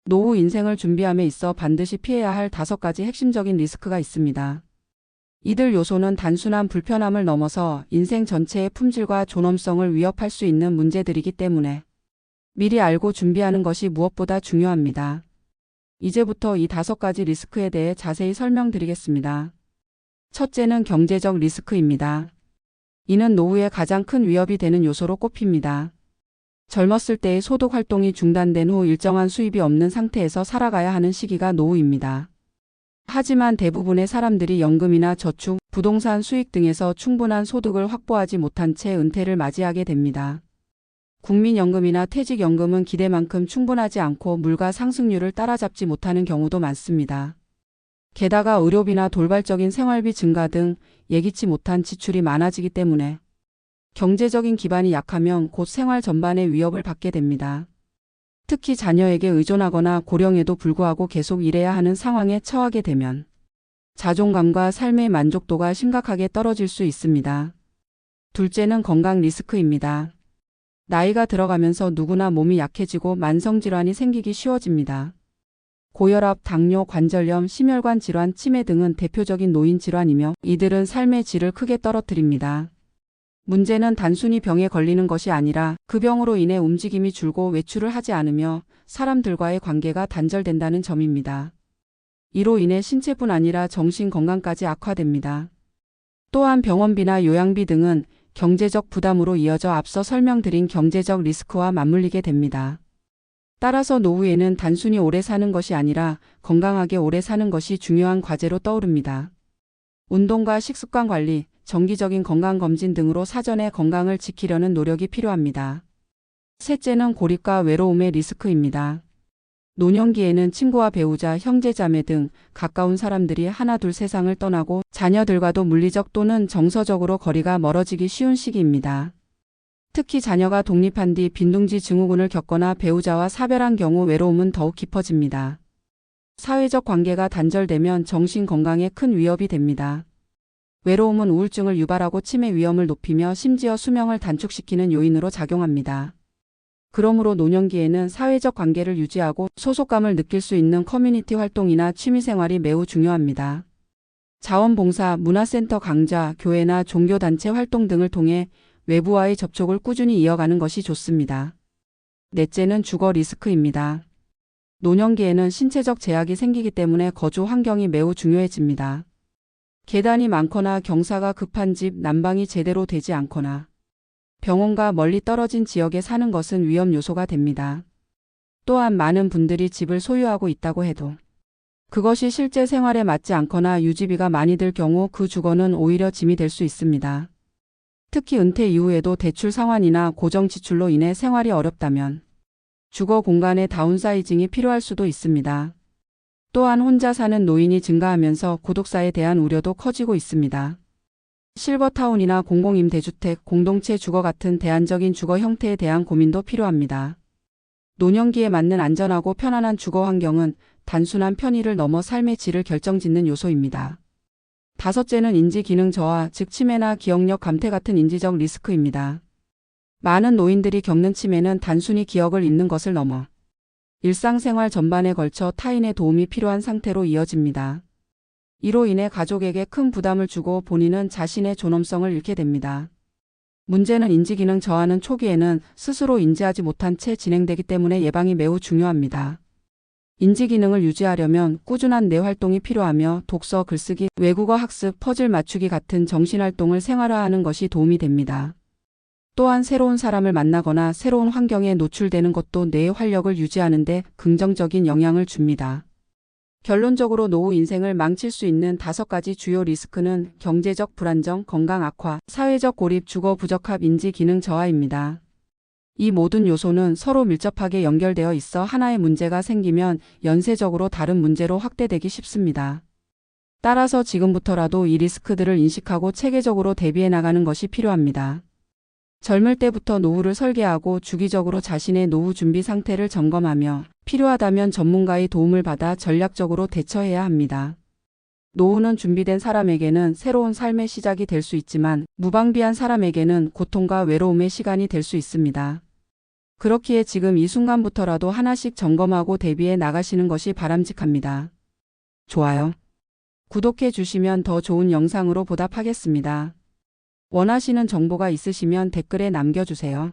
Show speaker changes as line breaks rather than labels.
노후 인생을 준비함에 있어 반드시 피해야 할 5가지 핵심적인 리스크가 있습니다. 이들 요소는 단순한 불편함을 넘어서 인생 전체의 품질과 존엄성을 위협할 수 있는 문제들이기 때문에 미리 알고 준비하는 것이 무엇보다 중요합니다. 이제부터 이 5가지 리스크에 대해 자세히 설명드리겠습니다. 첫째는 경제적 리스크입니다. 이는 노후에 가장 큰 위협이 되는 요소로 꼽힙니다. 젊었을 때의 소득 활동이 중단된 후 일정한 수입이 없는 상태에서 살아가야 하는 시기가 노후입니다. 하지만 대부분의 사람들이 연금이나 저축, 부동산 수익 등에서 충분한 소득을 확보하지 못한 채 은퇴를 맞이하게 됩니다. 국민연금이나 퇴직연금은 기대만큼 충분하지 않고 물가 상승률을 따라잡지 못하는 경우도 많습니다. 게다가 의료비나 돌발적인 생활비 증가 등 예기치 못한 지출이 많아지기 때문에 경제적인 기반이 약하면 곧 생활 전반의 위협을 받게 됩니다. 특히 자녀에게 의존하거나 고령에도 불구하고 계속 일해야 하는 상황에 처하게 되면 자존감과 삶의 만족도가 심각하게 떨어질 수 있습니다. 둘째는 건강 리스크입니다. 나이가 들어가면서 누구나 몸이 약해지고 만성질환이 생기기 쉬워집니다. 고혈압, 당뇨, 관절염, 심혈관 질환, 치매 등은 대표적인 노인 질환이며 이들은 삶의 질을 크게 떨어뜨립니다. 문제는 단순히 병에 걸리는 것이 아니라 그 병으로 인해 움직임이 줄고 외출을 하지 않으며 사람들과의 관계가 단절된다는 점입니다. 이로 인해 신체뿐 아니라 정신 건강까지 악화됩니다. 또한 병원비나 요양비 등은 경제적 부담으로 이어져 앞서 설명드린 경제적 리스크와 맞물리게 됩니다. 따라서 노후에는 단순히 오래 사는 것이 아니라 건강하게 오래 사는 것이 중요한 과제로 떠오릅니다. 운동과 식습관 관리, 정기적인 건강검진 등으로 사전에 건강을 지키려는 노력이 필요합니다. 셋째는 고립과 외로움의 리스크입니다. 노년기에는 친구와 배우자, 형제자매 등 가까운 사람들이 하나둘 세상을 떠나고 자녀들과도 물리적 또는 정서적으로 거리가 멀어지기 쉬운 시기입니다. 특히 자녀가 독립한 뒤 빈둥지 증후군을 겪거나 배우자와 사별한 경우 외로움은 더욱 깊어집니다. 사회적 관계가 단절되면 정신 건강에 큰 위협이 됩니다. 외로움은 우울증을 유발하고 치매 위험을 높이며 심지어 수명을 단축시키는 요인으로 작용합니다. 그러므로 노년기에는 사회적 관계를 유지하고 소속감을 느낄 수 있는 커뮤니티 활동이나 취미생활이 매우 중요합니다. 자원봉사, 문화센터 강좌, 교회나 종교단체 활동 등을 통해 외부와의 접촉을 꾸준히 이어가는 것이 좋습니다. 넷째는 주거 리스크입니다. 노년기에는 신체적 제약이 생기기 때문에 거주 환경이 매우 중요해집니다. 계단이 많거나 경사가 급한 집, 난방이 제대로 되지 않거나 병원과 멀리 떨어진 지역에 사는 것은 위험 요소가 됩니다. 또한 많은 분들이 집을 소유하고 있다고 해도 그것이 실제 생활에 맞지 않거나 유지비가 많이 들 경우 그 주거는 오히려 짐이 될 수 있습니다. 특히 은퇴 이후에도 대출 상환이나 고정 지출로 인해 생활이 어렵다면 주거 공간의 다운사이징이 필요할 수도 있습니다. 또한 혼자 사는 노인이 증가하면서 고독사에 대한 우려도 커지고 있습니다. 실버타운이나 공공임대주택, 공동체 주거 같은 대안적인 주거 형태에 대한 고민도 필요합니다. 노년기에 맞는 안전하고 편안한 주거 환경은 단순한 편의를 넘어 삶의 질을 결정짓는 요소입니다. 다섯째는 인지기능 저하, 즉 치매나 기억력 감퇴 같은 인지적 리스크입니다. 많은 노인들이 겪는 치매는 단순히 기억을 잃는 것을 넘어 일상생활 전반에 걸쳐 타인의 도움이 필요한 상태로 이어집니다. 이로 인해 가족에게 큰 부담을 주고 본인은 자신의 존엄성을 잃게 됩니다. 문제는 인지기능 저하는 초기에는 스스로 인지하지 못한 채 진행되기 때문에 예방이 매우 중요합니다. 인지기능을 유지하려면 꾸준한 뇌활동이 필요하며 독서, 글쓰기, 외국어 학습, 퍼즐 맞추기 같은 정신활동을 생활화하는 것이 도움이 됩니다. 또한 새로운 사람을 만나거나 새로운 환경에 노출되는 것도 뇌의 활력을 유지하는 데 긍정적인 영향을 줍니다. 결론적으로 노후 인생을 망칠 수 있는 5가지 주요 리스크는 경제적 불안정, 건강 악화, 사회적 고립, 주거 부적합, 인지 기능 저하입니다. 이 모든 요소는 서로 밀접하게 연결되어 있어 하나의 문제가 생기면 연쇄적으로 다른 문제로 확대되기 쉽습니다. 따라서 지금부터라도 이 리스크들을 인식하고 체계적으로 대비해 나가는 것이 필요합니다. 젊을 때부터 노후를 설계하고 주기적으로 자신의 노후 준비 상태를 점검하며 필요하다면 전문가의 도움을 받아 전략적으로 대처해야 합니다. 노후는 준비된 사람에게는 새로운 삶의 시작이 될 수 있지만 무방비한 사람에게는 고통과 외로움의 시간이 될 수 있습니다. 그렇기에 지금 이 순간부터라도 하나씩 점검하고 대비해 나가시는 것이 바람직합니다. 좋아요. 구독해 주시면 더 좋은 영상으로 보답하겠습니다. 원하시는 정보가 있으시면 댓글에 남겨주세요.